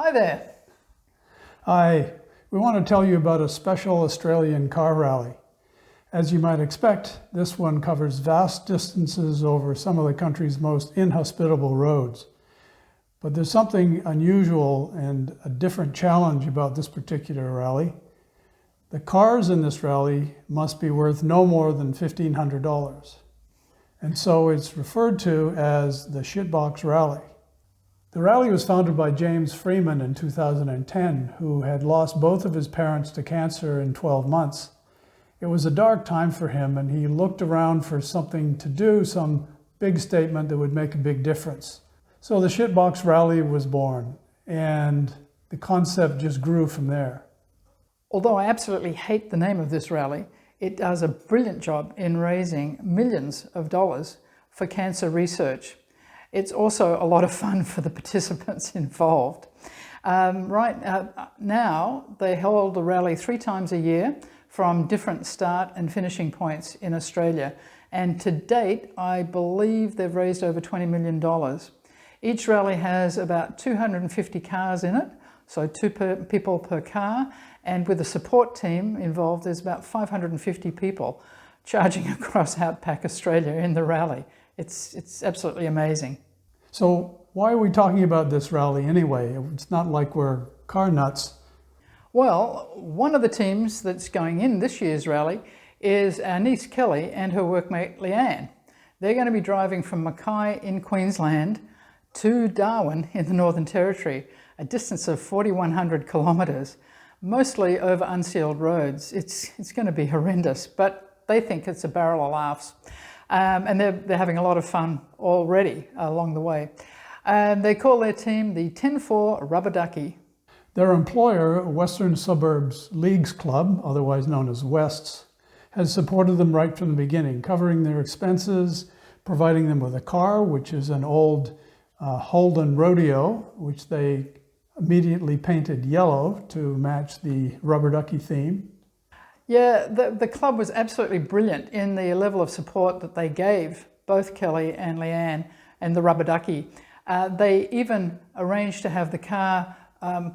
Hi there. Hi, we want to tell you about a special Australian car rally. As you might expect, this one covers vast distances over some of the country's most inhospitable roads. But there's something unusual and a different challenge about this particular rally. The cars in this rally must be worth no more than $1,500. And so it's referred to as the Shitbox Rally. The rally was founded by James Freeman in 2010, who had lost both of his parents to cancer in 12 months. It was a dark time for him, and he looked around for something to do, some big statement that would make a big difference. So the Shitbox Rally was born, and the concept just grew from there. Although I absolutely hate the name of this rally, it does a brilliant job in raising millions of dollars for cancer research. It's also a lot of fun for the participants involved. Now, they hold the rally 3 times a year from different start and finishing points in Australia. And to date, I believe they've raised over $20 million. Each rally has about 250 cars in it, so 2 people per car. And with a support team involved, there's about 550 people charging across Outback Australia in the rally. It's absolutely amazing. So why are we talking about this rally anyway? It's not like we're car nuts. Well, one of the teams that's going in this year's rally is our niece Kelly and her workmate Leanne. They're going to be driving from Mackay in Queensland to Darwin in the Northern Territory, a distance of 4,100 kilometres, mostly over unsealed roads. It's going to be horrendous, but they think it's a barrel of laughs. And they're having a lot of fun already along the way. And they call their team the 10-4 Rubber Ducky. Their employer, Western Suburbs Leagues Club, otherwise known as Wests, has supported them right from the beginning, covering their expenses, providing them with a car, which is an old Holden Rodeo, which they immediately painted yellow to match the Rubber Ducky theme. Yeah, the club was absolutely brilliant in the level of support that they gave both Kelly and Leanne and the Rubber Ducky. They even arranged to have the car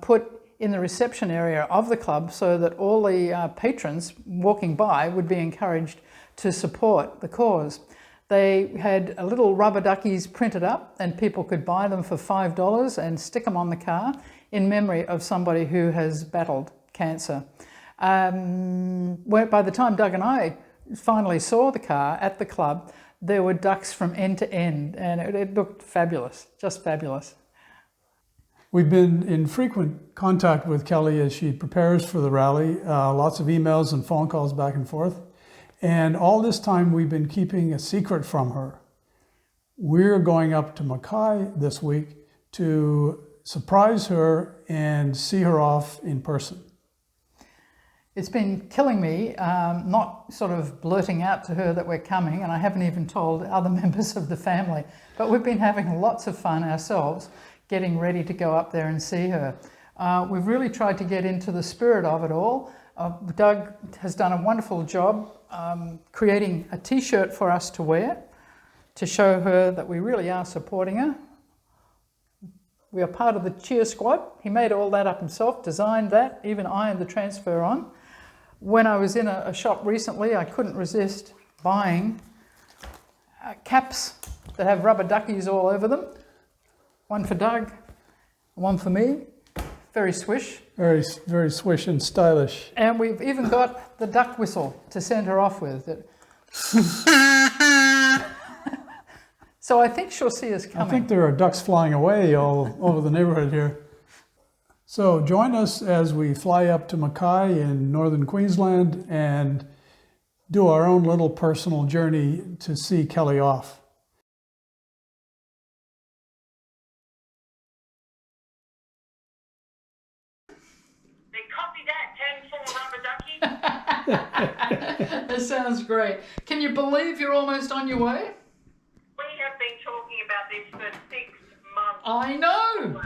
put in the reception area of the club so that all the patrons walking by would be encouraged to support the cause. They had little rubber duckies printed up and people could buy them for $5 and stick them on the car in memory of somebody who has battled cancer. By the time Doug and I finally saw the car at the club, there were ducks from end to end, and it looked fabulous, just fabulous. We've been in frequent contact with Kelly as she prepares for the rally, lots of emails and phone calls back and forth. And all this time we've been keeping a secret from her. We're going up to Mackay this week to surprise her and see her off in person. It's been killing me not sort of blurting out to her that we're coming, and I haven't even told other members of the family, but we've been having lots of fun ourselves getting ready to go up there and see her. We've really tried to get into the spirit of it all. Doug has done a wonderful job creating a t-shirt for us to wear to show her that we really are supporting her. We are part of the cheer squad. He made all that up himself, designed that, even ironed the transfer on. When I was in a shop recently, I couldn't resist buying caps that have rubber duckies all over them. One for Doug, one for me. Very swish. Very, very swish and stylish. And we've even got the duck whistle to send her off with. So I think she'll see us coming. I think there are ducks flying away all over the neighborhood here. So join us as we fly up to Mackay in northern Queensland and do our own little personal journey to see Kelly off. They copied that 10-4 Rubber Ducky. That sounds great. Can you believe you're almost on your way? We have been talking about this for 6 months. I know.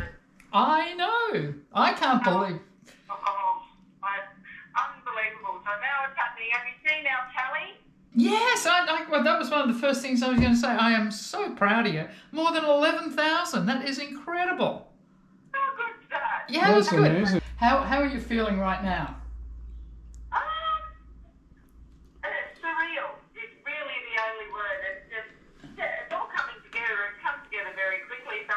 I can't believe. Unbelievable. So now it's happening. Have you seen our tally? Yes, well, that was one of the first things I was going to say. I am so proud of you. More than 11,000. That is incredible. How good's that? Yeah, it was That's good. amazing. How are you feeling right now? Surreal. It's really the only word. It's just, yeah, it's all coming together. It's come together very quickly. So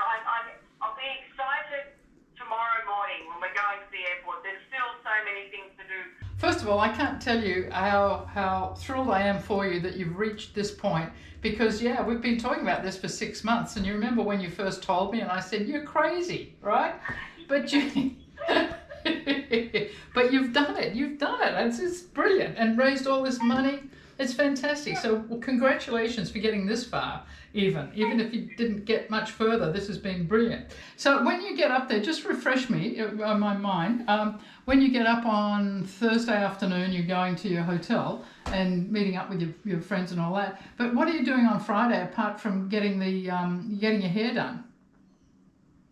I'll be excited tomorrow morning when we're going to the airport. There's still so many things to do. First of all, I can't tell you how thrilled I am for you that you've reached this point, because yeah, we've been talking about this for 6 months, and you remember when you first told me and I said, you're crazy, right? But you but you've done it. It's brilliant, and raised all this money. It's fantastic. So well, congratulations for getting this far. Even if you didn't get much further, this has been brilliant. So when you get up there, just refresh me my mind. When you get up on Thursday afternoon, you're going to your hotel and meeting up with your friends and all that. But what are you doing on Friday apart from getting getting your hair done?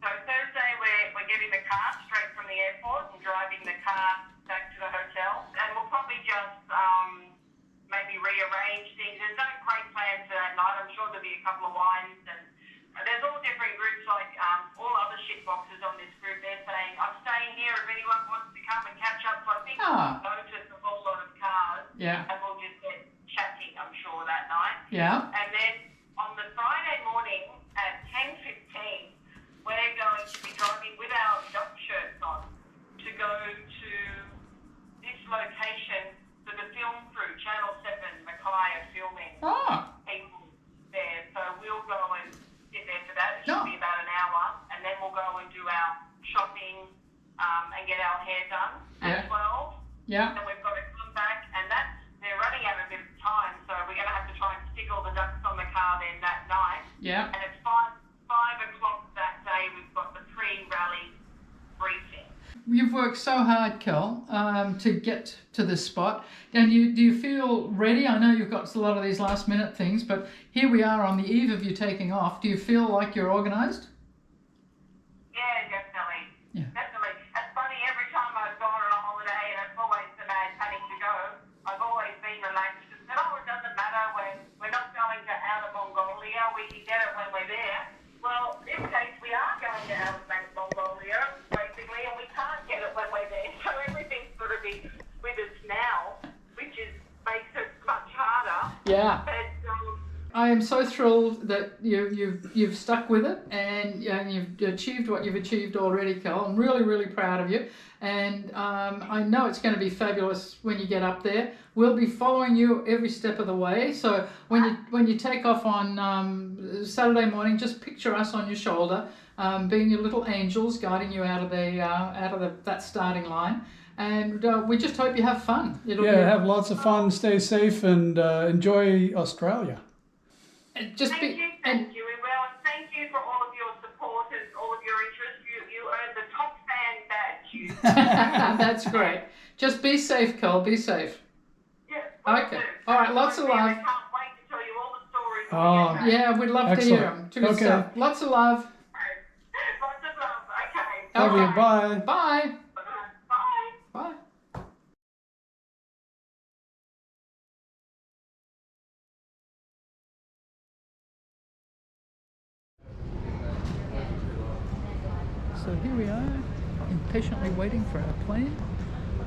So Thursday we're getting the car straight from the airport and driving the car back to the hotel. And we'll probably just maybe rearrange things. There's no great plans for that night. I'm sure there'll be a couple of wines, and there's all different groups, like all other shitboxes on this group. They're saying, I'm staying here if anyone wants to come and catch up. So I think we'll notice a whole lot of cars, and we'll just get chatting, I'm sure, that night. Yeah. And then on the Friday morning at 10:15, we're going to be driving with our job shirts on to go to this location for the film crew, Channel 7, Mackay are filming people there. So we'll go and sit there for that. It should be about an hour. And then we'll go and do our shopping and get our hair done at 12. Yeah. Then we've got to come back, and they're running out of a bit of time, so we're going to have to try and stick all the ducks on the car then that night. Yeah. And at 5 o'clock that day, we've got the pre-rally briefing. You've worked so hard, Kel, to get to this spot. And do you feel ready? I know you've got a lot of these last minute things, but here we are on the eve of you taking off. Do you feel like you're organised? Yeah, definitely. Yeah. Definitely. It's funny, every time I've gone on a holiday, and it's always the mad panic to go, I've always been relaxed and said, it doesn't matter when we're not going to outer Mongolia, we can get it when we're there. Well, in this case, we are going to outer Mongolia, basically, and we can't get it when we're there. So everything's got to be with us now, which makes it much harder. Yeah. But, I am so thrilled that you've stuck with it, and you've achieved what you've achieved already, Kel. I'm really, really proud of you, and I know it's going to be fabulous when you get up there. We'll be following you every step of the way. So when you take off on Saturday morning, just picture us on your shoulder, being your little angels guiding you out of that starting line. And we just hope you have fun. Have lots of fun, stay safe, and enjoy Australia. Just thank you. And well, thank you for all of your support and all of your interest. You earned the top fan badge. That's great. Just be safe, Cole. Be safe. Yeah. Okay. All right. Lots of love. I can't wait to tell you all the stories. Yeah, we'd love to hear them. Good stuff. Lots of love. Lots of love. Okay. Love you. Bye. Bye. Bye. Bye. So here we are, impatiently waiting for our plane.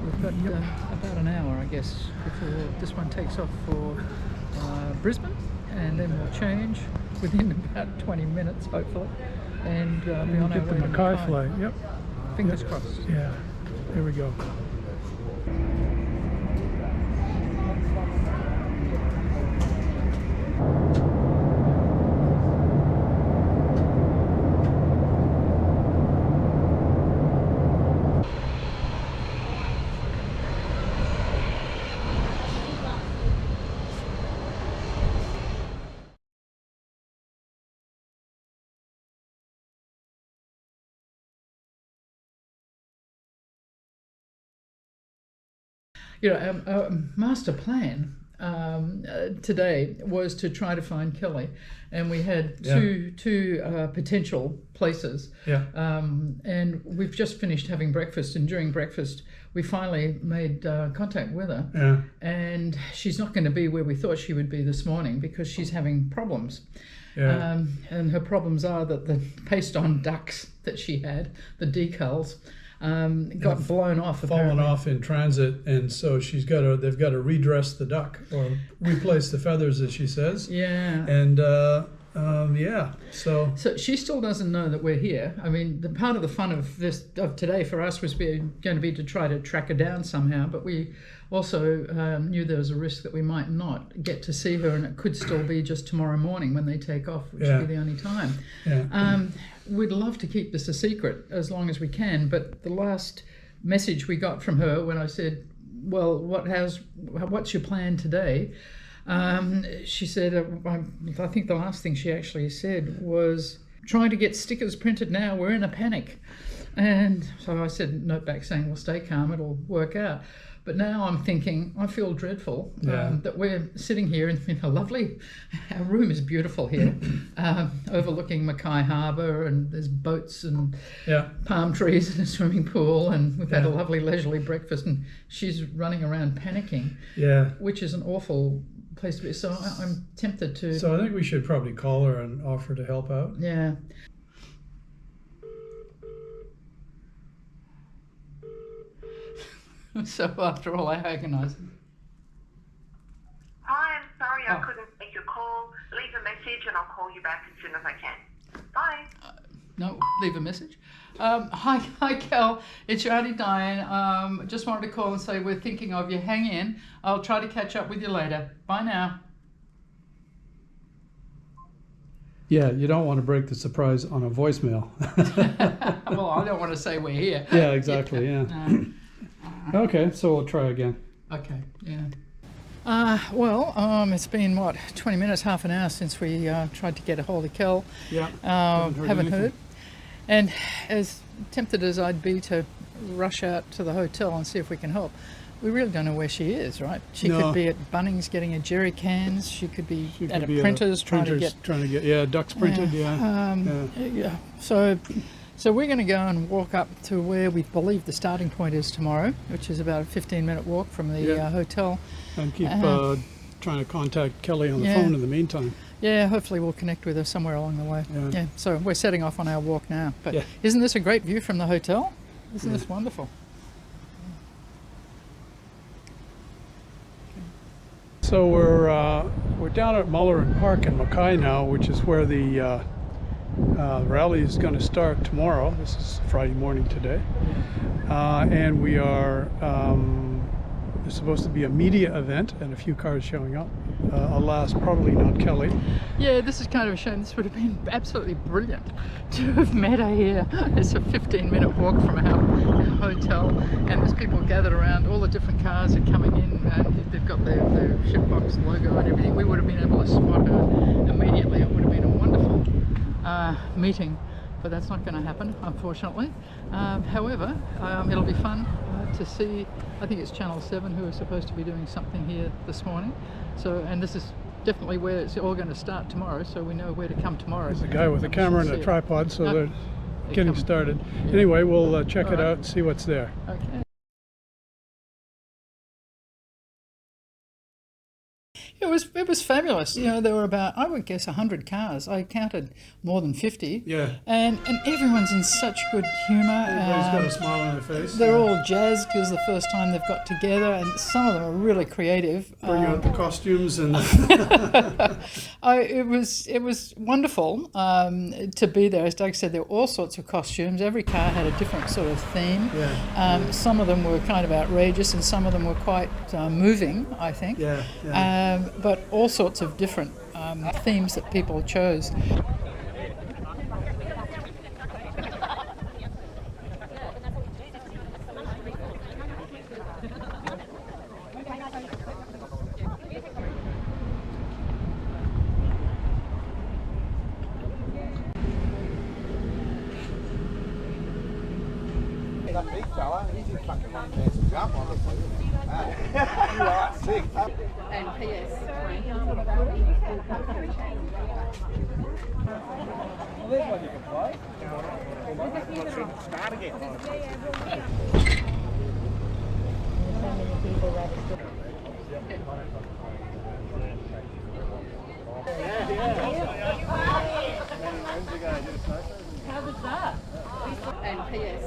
We've got about an hour, I guess, before this one takes off for Brisbane, and then we'll change within about 20 minutes, hopefully, and be on our way get the to Mackay flight. Yep. Fingers crossed. Yeah. There we go. Our master plan today was to try to find Kelly, and we had two potential places. Yeah. And we've just finished having breakfast, and during breakfast we finally made contact with her. Yeah. And she's not going to be where we thought she would be this morning because she's having problems. Yeah. And her problems are that the paste-on ducks that she had, the decals, got blown off. Fallen apparently. off in transit, and so they've got to redress the duck or replace the feathers, as she says. Yeah. And so she still doesn't know that we're here. I mean, the part of the fun of today for us was going to be to try to track her down somehow, but we also knew there was a risk that we might not get to see her, and it could still be just tomorrow morning when they take off, which would be the only time. Yeah. We'd love to keep this a secret as long as we can, but the last message we got from her when I said, well, what's your plan today? She said, I think the last thing she actually said was, trying to get stickers printed now, we're in a panic. And so I said, note back saying, well, stay calm, it'll work out. But now I'm thinking, I feel dreadful that we're sitting here in a lovely, our room is beautiful here, overlooking Mackay Harbour, and there's boats and palm trees and a swimming pool, and we've had a lovely leisurely breakfast, and she's running around panicking, which is an awful place to be. So I'm tempted to... So I think we should probably call her and offer to help out. Yeah. So after all, I agonise. Hi, I'm sorry I couldn't take your call. Leave a message and I'll call you back as soon as I can. Bye. No, leave a message. Hi, Kel. It's your Auntie Diane. Just wanted to call and say we're thinking of you. Hang in. I'll try to catch up with you later. Bye now. Yeah, you don't want to break the surprise on a voicemail. Well, I don't want to say we're here. Yeah, exactly. Yeah. Okay, so we'll try again. Okay. Yeah. It's been, 20 minutes, half an hour since we tried to get a hold of Kel. Yeah. Haven't heard. And as tempted as I'd be to rush out to the hotel and see if we can help, we really don't know where she is, right? She could be at Bunnings getting her jerry cans. She could be at a printer's trying to get ducks printed. So we're going to go and walk up to where we believe the starting point is tomorrow, which is about a 15-minute walk from the hotel. And keep trying to contact Kelly on the phone in the meantime. Yeah, hopefully we'll connect with her somewhere along the way. Yeah. So we're setting off on our walk now. But isn't this a great view from the hotel? Isn't this wonderful? So we're down at Mullerin Park in Mackay now, which is where the rally is going to start tomorrow. This is Friday morning today, and we are. There's supposed to be a media event and a few cars showing up. Alas, probably not Kelly. Yeah, this is kind of a shame. This would have been absolutely brilliant to have met her here. It's a 15-minute walk from our hotel, and there's people gathered around. All the different cars are coming in, and they've got their Shitbox logo and everything. We would have been able to spot her immediately. It would have been a wonderful meeting, but that's not going to happen, unfortunately. However, it'll be fun to see. I think it's Channel 7 who are supposed to be doing something here this morning. So, and this is definitely where it's all going to start tomorrow, so we know where to come tomorrow. There's a guy with a camera and a tripod, so they're getting started. Anyway, we'll check it out and see what's there. Okay. It was fabulous. You know, there were about, I would guess, 100 cars. I counted more than 50. Yeah. And everyone's in such good humour. Everybody's got a smile on their face. They're all jazzed because the first time they've got together, and some of them are really creative. Bring out the costumes and. It was wonderful to be there. As Doug said, there were all sorts of costumes. Every car had a different sort of theme. Yeah. Some of them were kind of outrageous, and some of them were quite moving, I think. Yeah. But all sorts of different themes that people chose. That big fella, he's in fucking one chance to jump on it. You are sick. And P.S. Well, there's one you can play. Start again. How was that? And PS.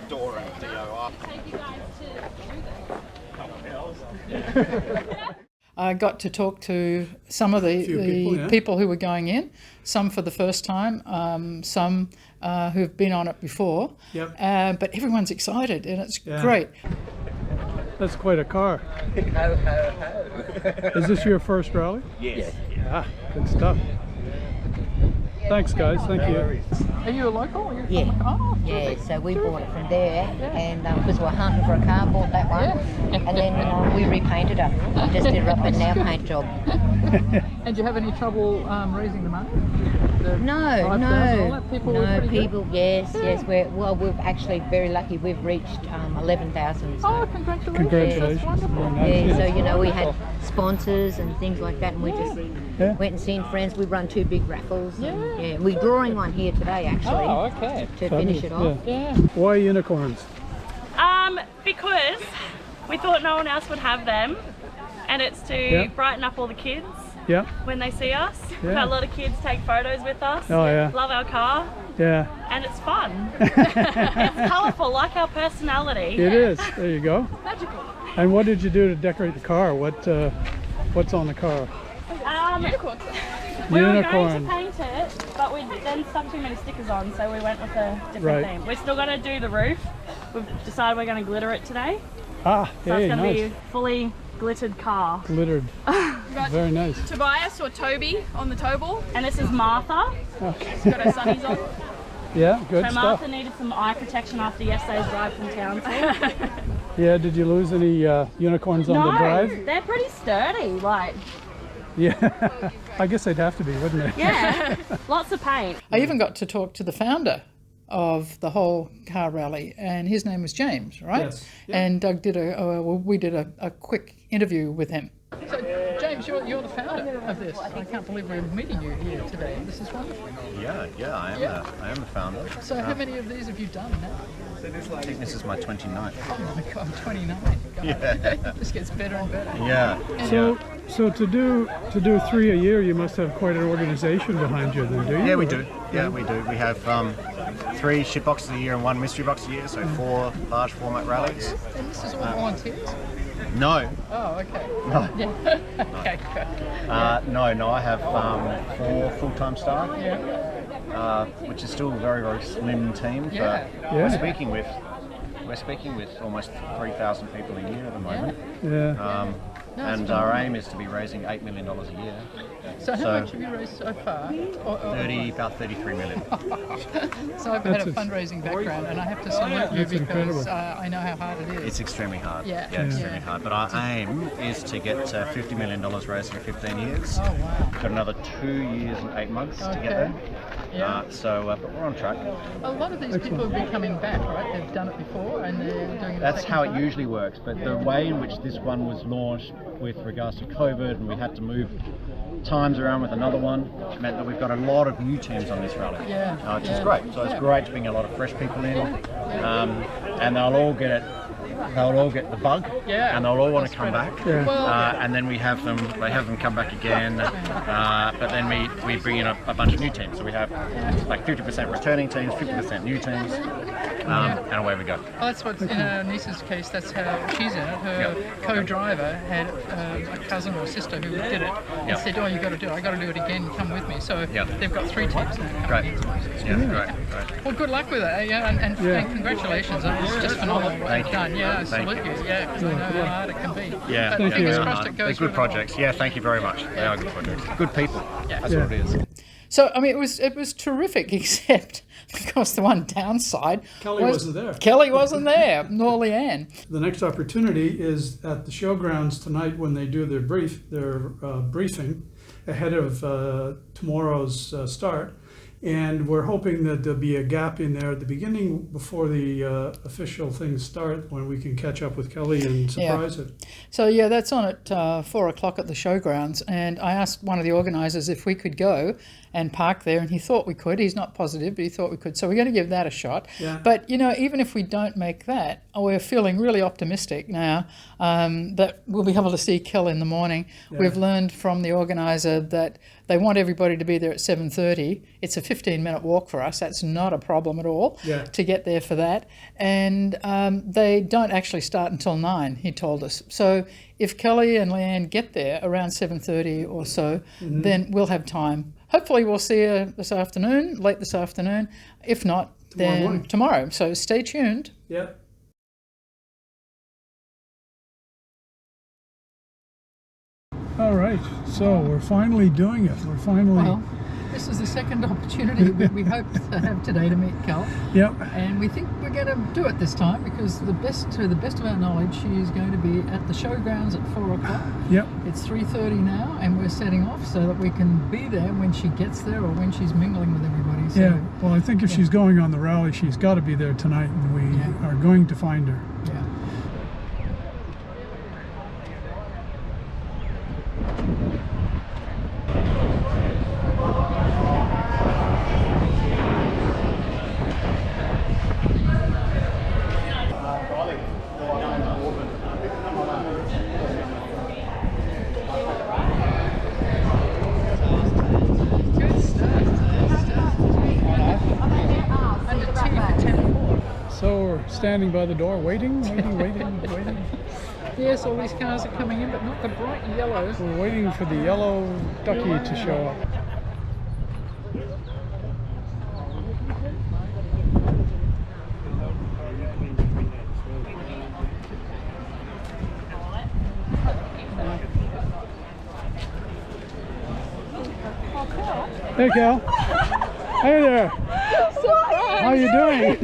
Dora DOR. I got to talk to some of the people who were going in, some for the first time, some who've been on it before. Yep. But everyone's excited and it's great. That's quite a car. Ho, ho, ho. Is this your first rally? Yes. Ah, good stuff. Thanks, guys. Thank you. Are you a local? Are you Yeah. Oh, Yeah, so we bought it from there, and because we're hunting for a car, bought that one, and then we repainted it. We just did it up in our paint job. And do you have any trouble raising the money? No, People, yes. We're actually very lucky. We've reached 11,000. So. Oh, congratulations. Congratulations. That's wonderful. Very nice. Yeah, so you know, we had sponsors and things like that, and we just went and seen friends. We run 2 big raffles. And, we're drawing one here today, actually, okay. to finish it off. Yeah. Why unicorns? Because we thought no one else would have them, and it's to brighten up all the kids Yeah. when they see us. We've Yeah. had a lot of kids take photos with us. Oh, yeah. Love our car, Yeah. and it's fun. It's colourful, like our personality. It is. There you go. Magical. And what did you do to decorate the car? What's on the car? Unicorns. We were going Unicorn. to paint it, but we then stuck too many stickers on, so we went with a different Right. theme. We're still going to do the roof. We've decided we're going to glitter it today. Ah, So hey, it's going to be nice. a fully glittered car. Glittered. Very nice. Tobias or Toby on the tow ball. And this is Martha. Okay. Got our sunnies on. Yeah, good So stuff. Martha needed some eye protection after yesterday's drive from Townsville. Yeah, did you lose any unicorns on the drive? No, they're pretty sturdy, like, Yeah. I guess they'd have to be, wouldn't they? yeah, lots of paint. I even got to talk to the founder of the whole car rally, and his name was James, right? Yes. Yeah. And Doug did we did a quick interview with him. So, James, you're the founder of this. I can't believe we're meeting you here today. This is wonderful. Yeah, I am the founder. So, how many of these have you done now? I think this is my 29th. Oh my God, 29. God. Yeah. This gets better and better. Yeah. So to do 3 a year, you must have quite an organization behind you, then, do you? Yeah, we do. Yeah, we do. We have 3 shitboxes a year and 1 mystery box a year, so 4 large format rallies. And this is all volunteers? No. Oh, okay. No. Yeah. Okay, good. No, I have 4 full-time staff, which is still a very, very slim team. Yeah. But we're speaking with almost 3,000 people a year at the moment. Yeah. And our aim is to be raising $8 million a year. So how much have you raised so far? About 33 million. So I've had a fundraising background, and I have to salute you because I know how hard it is. It's extremely hard. Yeah. Extremely hard. But our aim is to get $50 million raised in 15 years. Oh, wow. Got another 2 years and 8 months to get there. Yeah. But we're on track. A lot of these people have been coming back, right? They've done it before, and they're doing it. That's how it usually works. But the way in which this one was launched with regards to COVID, and we had to move times around with another one, meant that we've got a lot of new teams on this rally, which is great. So it's great to bring a lot of fresh people in, and they'll all get the bug, and they'll all want to come back. And then they have them come back again, but then we bring in a bunch of new teams. So we have like 50% returning teams, 50% new teams, and away we go. Well, that's what, in our niece's case, that's how she's in it. Her co-driver had a cousin or sister who did it and said, oh, you got to do it, I got to do it again, come with me. So they've got 3 teams now. Great. Great. Well, good luck with it, and congratulations. It's just phenomenal what you've done. Yeah, I salute you. Yeah, because I know how hard it can be. Yeah, but fingers crossed it goes they're good really projects. well. Yeah, thank you very much. They are good projects. Good people. That's what it is. So, I mean, it was terrific, except, of course, the one downside Kelly wasn't there. Kelly wasn't there, nor Leanne. The next opportunity is at the showgrounds tonight when they do their briefing ahead of tomorrow's start. And we're hoping that there'll be a gap in there at the beginning before the official things start, when we can catch up with Kelly and surprise it. So yeah, that's on at 4 o'clock at the showgrounds, and I asked one of the organisers if we could go and park there, and he thought we could. He's not positive, but he thought we could. So we're going to give that a shot. Yeah. But you know, even if we don't make that, we're feeling really optimistic now that we'll be able to see Kel in the morning. Yeah. We've learned from the organiser that they want everybody to be there at 7:30. It's a 15-minute walk for us. That's not a problem at all to get there for that. And they don't actually start until 9, he told us. So if Kelly and Leanne get there around 7:30 or so, then we'll have time. Hopefully we'll see her this afternoon, late this afternoon. If not, then tomorrow. So stay tuned. Yeah. All right, so we're finally doing it. We're finally... Well, this is the second opportunity that we hope to have today to meet Kel. Yep. And we think we're going to do it this time because to the best of our knowledge, she is going to be at the showgrounds at 4 o'clock. Yep. It's 3:30 now, and we're setting off so that we can be there when she gets there or when she's mingling with everybody. So, Yeah, well, I think if she's going on the rally, she's got to be there tonight, and we are going to find her. Yeah. So we're standing by the door, waiting. Yes, all these cars are coming in, but not the bright yellow. We're waiting for the yellow Ducky to show up. Hey, Cal. Hey there. How you doing?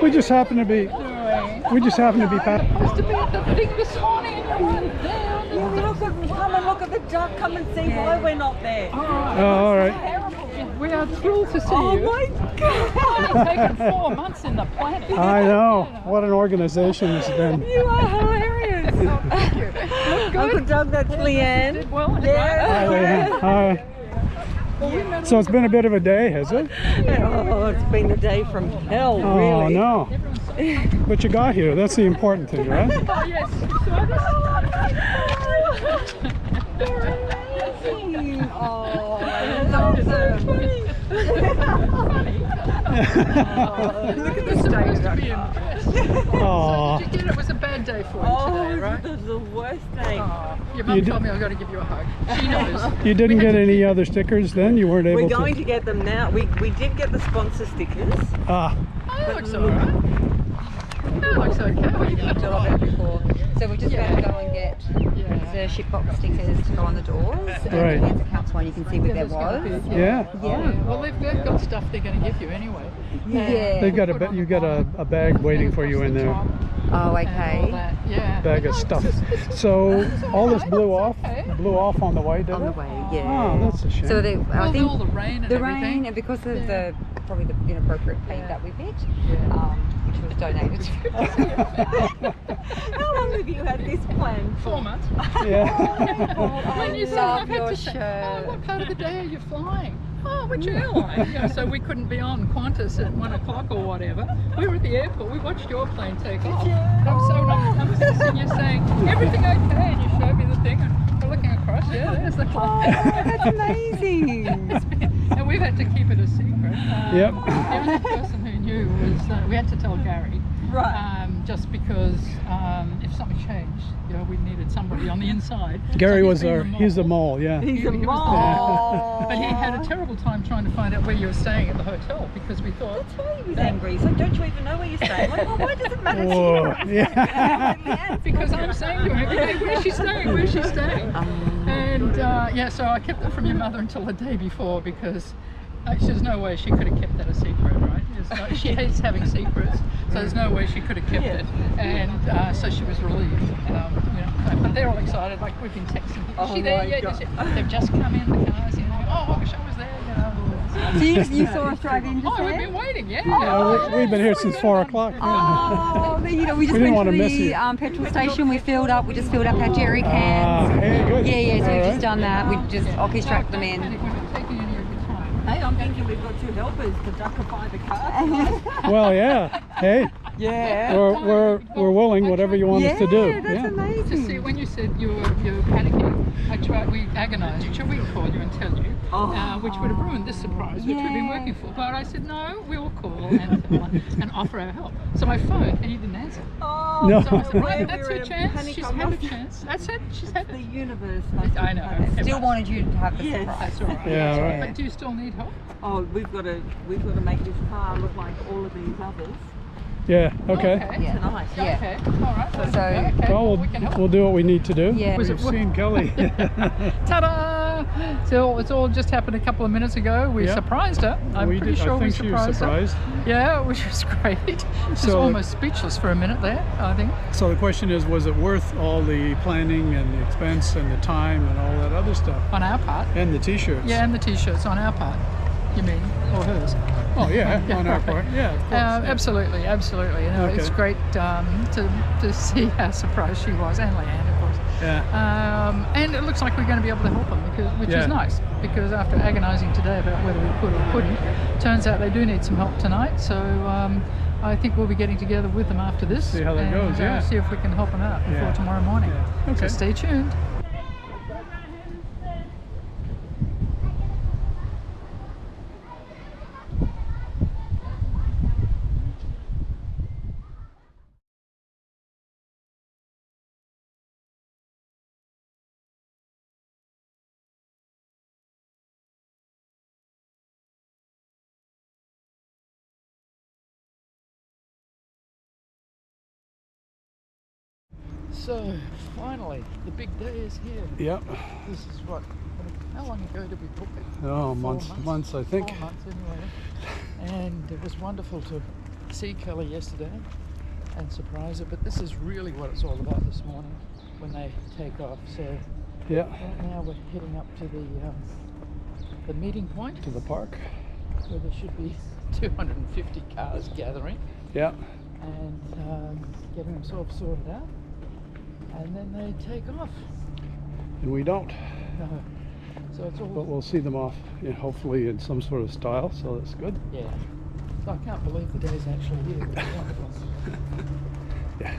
We just happen to be. Supposed to be at the thing this morning and you went down. Come and look at the duck. Come and see why we're not there. Oh, all right. We are thrilled to see you. Oh my God! It's taken 4 months in the planet. I know. What an organization it's been. You are hilarious. Thank you. Look good. Uncle Doug, that's Leanne. Did well. Hi, Leanne. Hi. So it's been a bit of a day, has it? Oh, it's been a day from hell, really. Oh, no. But you got here. That's the important thing, right? Oh, yes. Oh, that's awesome. Look at the stage to be impressed. Oh. So did you get it? It was a bad day for you today, right? This is the worst day. Your mum told me I've got to give you a hug. She knows. You didn't get any other stickers then? You weren't able to? We're going to get them now. We did get the sponsor stickers. Ah. Oh, that looks alright. That looks okay. We've looked a lot before. So we're just going to go and get the Shitbox stickers to go on the doors. Right. And the council one you can see where there was. Yeah. Well, they've got stuff they're going to give you anyway. Yeah. They've got a you've got a bag waiting for you in there. Oh, All okay. that. Yeah. Bag of stuff. So all this blew off on the way, did it? On the way, yeah. Oh, that's a shame. So I think all the rain and everything. and because of the probably the inappropriate paint that we picked, which was donated to. How long have you had this plan? 4 months. Yeah. When you said I've had to say, what part of the day are you flying? Oh, which airline? So we couldn't be on Qantas at 1 o'clock or whatever. We were at the airport. We watched your plane take off. I'm texting you saying, everything okay? And you showed me the thing and we're looking across. Yeah, there's the plane. That's amazing. And we've had to keep it a secret. Yep. The only person who knew was, we had to tell Gary. Right. Just because if something changed, we needed somebody on the inside. Gary so was he's the mole, yeah. He's a He was mole. But he had a terrible time trying to find out where you were staying at the hotel because we thought. That's why he was angry. He's like, don't you even know where you're staying? Like, well, why does it matter Whoa. to you? Yeah. Because I'm saying to him every day, where's she staying? Where's she staying? And so I kept it from your mother until the day before because there's no way she could have kept that a secret, right? She hates having secrets, so there's no way she could have kept it. And so she was relieved. You know, but they're all excited. Like we've been texting. Is she there? Yeah, they've just come in the cars. You know, oh, I wish I was there. You know. So you saw us drive in just Oh, there? we've been waiting. Yeah. We've been here since 4 o'clock. Oh, you know, we just didn't went want to to miss the you. petrol station. We filled up. We just filled up our jerry cans. Hey, good. Yeah. So All we've right. just done that. We just Oki strapped them in. We're not taking any of your time. Hey, I'm thinking we've got 2 helpers to duckify the car. Well, yeah. Hey, Yeah. we're willing, whatever you want us to do. That's amazing. To see, when you said you're panicking, we agonised. Shall we call you and tell you? Which would have ruined this surprise, which we've been working for. But I said, no, we will call and offer our help. So I phoned and you didn't answer. No. So I said, right, that's her chance. She's had a chance. That's it. She's had The universe. I know. Still wanted you to have the Yes. surprise. That's all right. Yeah, That's all right. But do you still need help? Oh, we've got to make this car look like all of these others Yeah, okay. Yeah. tonight. Yeah. Okay. All right. So- okay. Well, we can help. we'll do what we need to do. Yeah. Was We've it- seen Kelly. Ta-da! So it's all just happened a couple of minutes ago. We Yeah. surprised her. I'm We pretty did- I sure we think she was surprised her. surprised. Yeah, which was great. She's So- almost speechless for a minute there, I think. So the question is, was it worth all the planning and the expense and the time and all that other stuff? On our part. And the t-shirts. Yeah, and the t-shirts on our part. You mean, or hers? Oh, yeah, on our part. Yeah, of course. Yeah. Absolutely, absolutely. You know, Okay. it's great to see how surprised she was, and Leanne, of course. Yeah. And it looks like we're going to be able to help them, which Yeah. is nice, because after agonising today about whether we could or couldn't, turns out they do need some help tonight. So I think we'll be getting together with them after this. See how that and, goes, yeah. See if we can help them out before Yeah. tomorrow morning. Yeah. Okay. So stay tuned. So finally, the big day is here. Yep. This is what? How long ago did we book it? Oh, 4 months, I think. 4 months anyway. And it was wonderful to see Kelly yesterday and surprise her. But this is really what it's all about this morning when they take off. So Yeah. right now we're heading up to the meeting point To the park. where there should be 250 cars gathering Yeah. and getting themselves sorted out. And then they take off. And we don't. No. So it's all. But we'll see them off, hopefully in some sort of style, so that's good. Yeah. So I can't believe the day's actually here. It's wonderful. Yeah.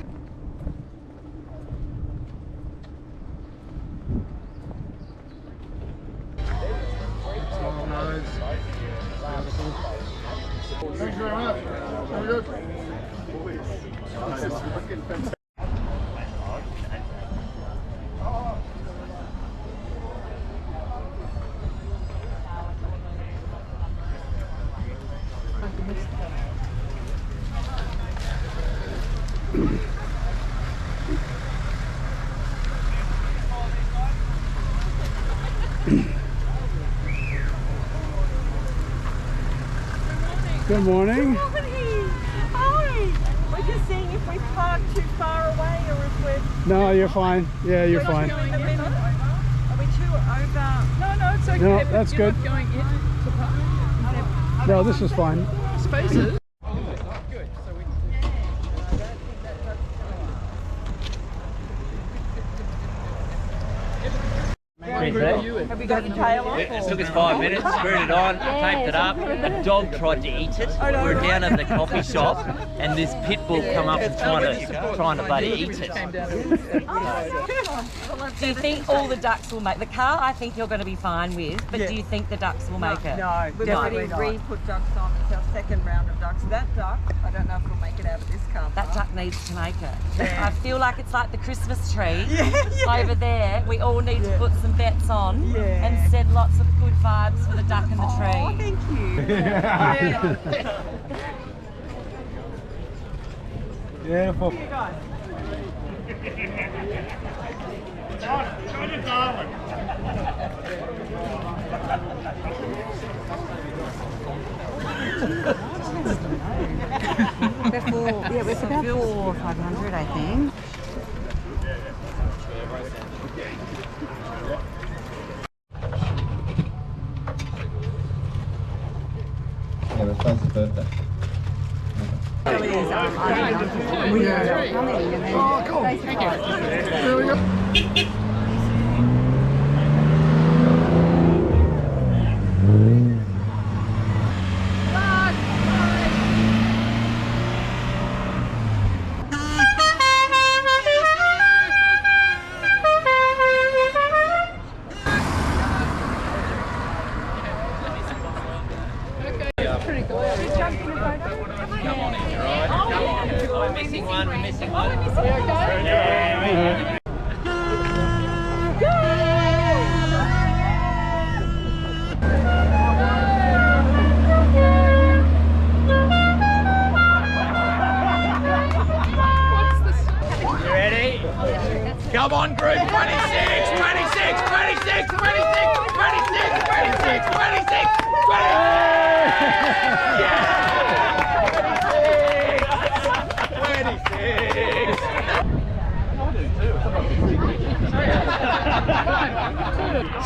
Thanks very much. Very good. Good morning. Hi. We're just seeing if we park too far away or if we're No, you're fine. Yeah, you're fine. going in the middle. Are we too over? No, it's okay. No, but that's you're good. not going in to park. No, this is fine. Spaces. Good. So we. Have you got your tail on? It took us 5 minutes, screwed it on, taped it up. A dog tried to eat it. We were down at the coffee shop, and this pit bull come up and trying to bloody eat it. Do you think all the ducks will make the car? I think you're going to be fine with, but do you think the ducks will make it? No, we've already re-put ducks on. It's our second round of ducks. That duck, I don't know if we'll make it out of this car. That duck needs to make it. Yeah. I feel like it's like the Christmas tree over there. We all need to put some bets on and send lots of good vibes for the duck and the tree. Oh, thank you. Beautiful. You guys. Yeah, it was about 400 or 500, I think. Yeah, it was Face's birthday. So it is, we were coming and then they surprised us. We're missing one. You ready? Come on, group. 26, 26, 26, 26, 26, 26, 26, 26.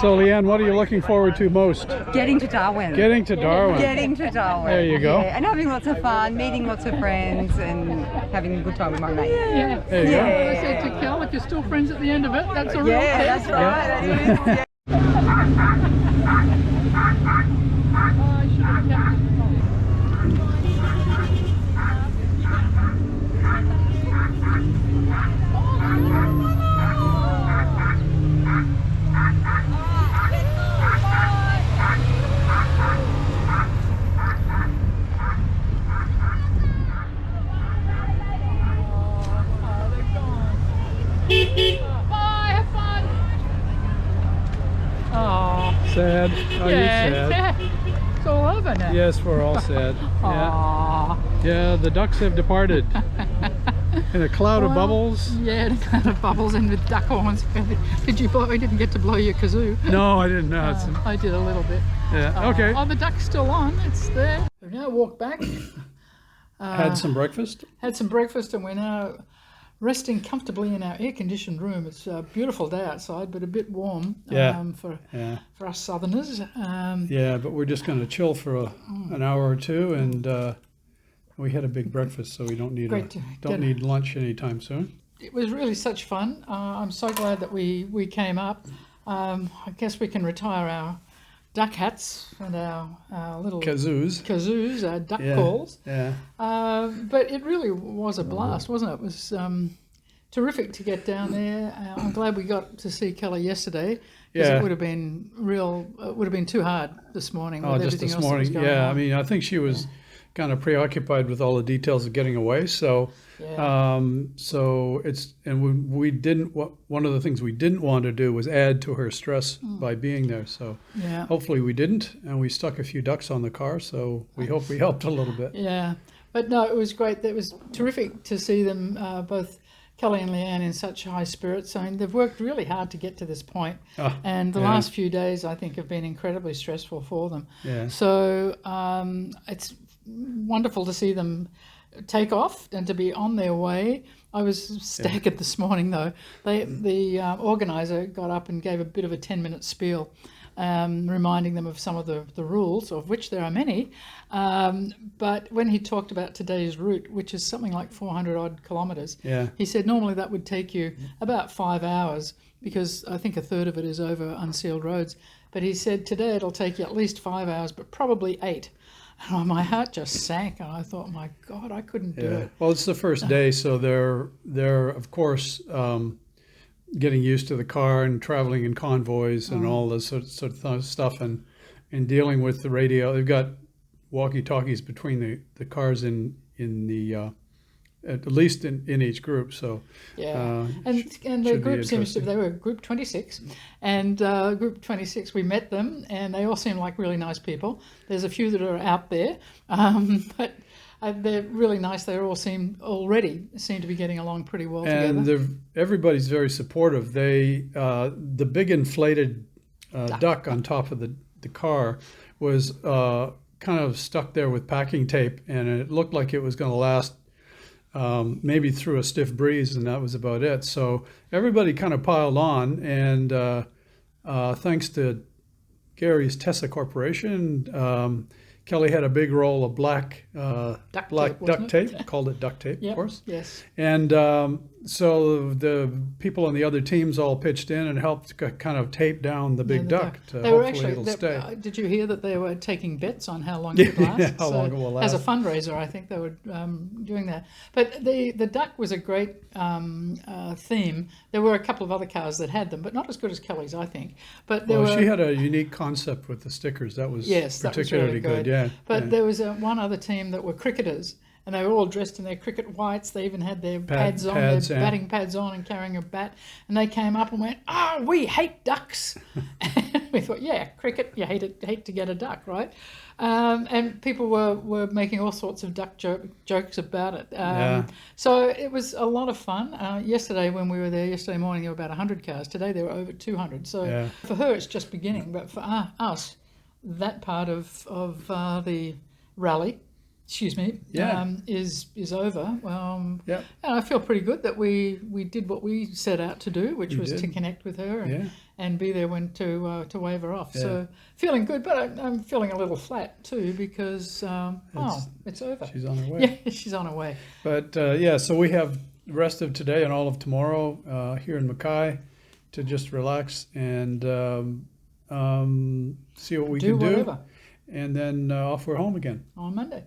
So, Leanne, what are you looking forward to most? Getting to Darwin. Getting to Darwin. Getting to Darwin. There you go. Yeah, and having lots of fun, meeting lots of friends, and having a good time with my mate. Yeah. There you go. I said to Cal, if you're still friends at the end of it, that's a real that's right. That is, yeah. Sad. Are you sad? It's all over now. Yes, we're all sad. Yeah, the ducks have departed. In a cloud of bubbles. Yeah, in a cloud of bubbles and with duck horns. Did you blow? I didn't get to blow your kazoo. No, I didn't know. I did a little bit. Yeah, okay. Oh, the duck's still on. It's there. We've now walked back. Had some breakfast? Had some breakfast, and we're now resting comfortably in our air-conditioned room. It's a beautiful day outside, but a bit warm for us southerners. Yeah, but we're just going to chill for an hour or two, and we had a big breakfast, so we don't need need lunch anytime soon. It was really such fun. I'm so glad that we came up. I guess we can retire our duck hats and our little kazoos, our duck calls. Yeah. But it really was a blast, wasn't it? It was terrific to get down there. I'm glad we got to see Kelly yesterday, because it would have been too hard this morning. Oh, just this morning. Yeah, I mean, I think she was kind of preoccupied with all the details of getting away. So, so it's, and we didn't. One of the things we didn't want to do was add to her stress by being there. So, hopefully we didn't, and we stuck a few ducks on the car. So we hope we helped a little bit. Yeah, but no, it was great. It was terrific to see them both. Kelly and Leanne in such high spirits. I mean, they've worked really hard to get to this point, and the last few days I think have been incredibly stressful for them. Yeah. So it's wonderful to see them take off and to be on their way. I was staggered this morning though. The organizer got up and gave a bit of a 10-minute spiel, reminding them of some of the rules, of which there are many. But when he talked about today's route, which is something like 400 odd kilometres, he said normally that would take you about 5 hours, because I think a third of it is over unsealed roads. But he said today it'll take you at least 5 hours, but probably 8. And my heart just sank, and I thought, my God, I couldn't do it. Well, it's the first day, so they're of course getting used to the car and traveling in convoys and all this sort of stuff, and dealing with the radio. They've got walkie-talkies between the cars in the at least in each group. So and the group seems to, they were group 26, and group 26, we met them, and they all seem like really nice people. There's a few that are out there, but they're really nice. They all seem to be getting along pretty well together. And everybody's very supportive. They the big inflated duck on top of the car was kind of stuck there with packing tape, and it looked like it was going to last maybe through a stiff breeze, and that was about it. So everybody kind of piled on, and thanks to Gary's Tessa Corporation, Kelly had a big roll of black duct tape, called it duct tape, of course. Yes. And so the people on the other teams all pitched in and helped kind of tape down the big duck. They were actually, did you hear that they were taking bets on how long it would last? How long it will last. As a fundraiser, I think they were doing that. But the duck was a great theme. There were a couple of other cars that had them, but not as good as Kelly's, I think. But she had a unique concept with the stickers. That was particularly good. Yeah. But there was one other team that were cricketers, and they were all dressed in their cricket whites. They even had their pads on, their batting pads on, and carrying a bat. And they came up and went, "Oh, we hate ducks." And we thought, yeah, cricket, you hate to get a duck, right? And people were making all sorts of duck jokes about it. So it was a lot of fun. Yesterday, when we were there yesterday morning, there were about 100 cars. Today, there were over 200. So for her, it's just beginning. But for us, that part of the rally, is over. And I feel pretty good that we did what we set out to do, which was to connect with her and be there when to wave her off. So feeling good, but I'm feeling a little flat too because it's over. She's on her way. Yeah, she's on her way. But so we have the rest of today and all of tomorrow here in Mackay to just relax and see what we can do. And then off we're home again. On Monday.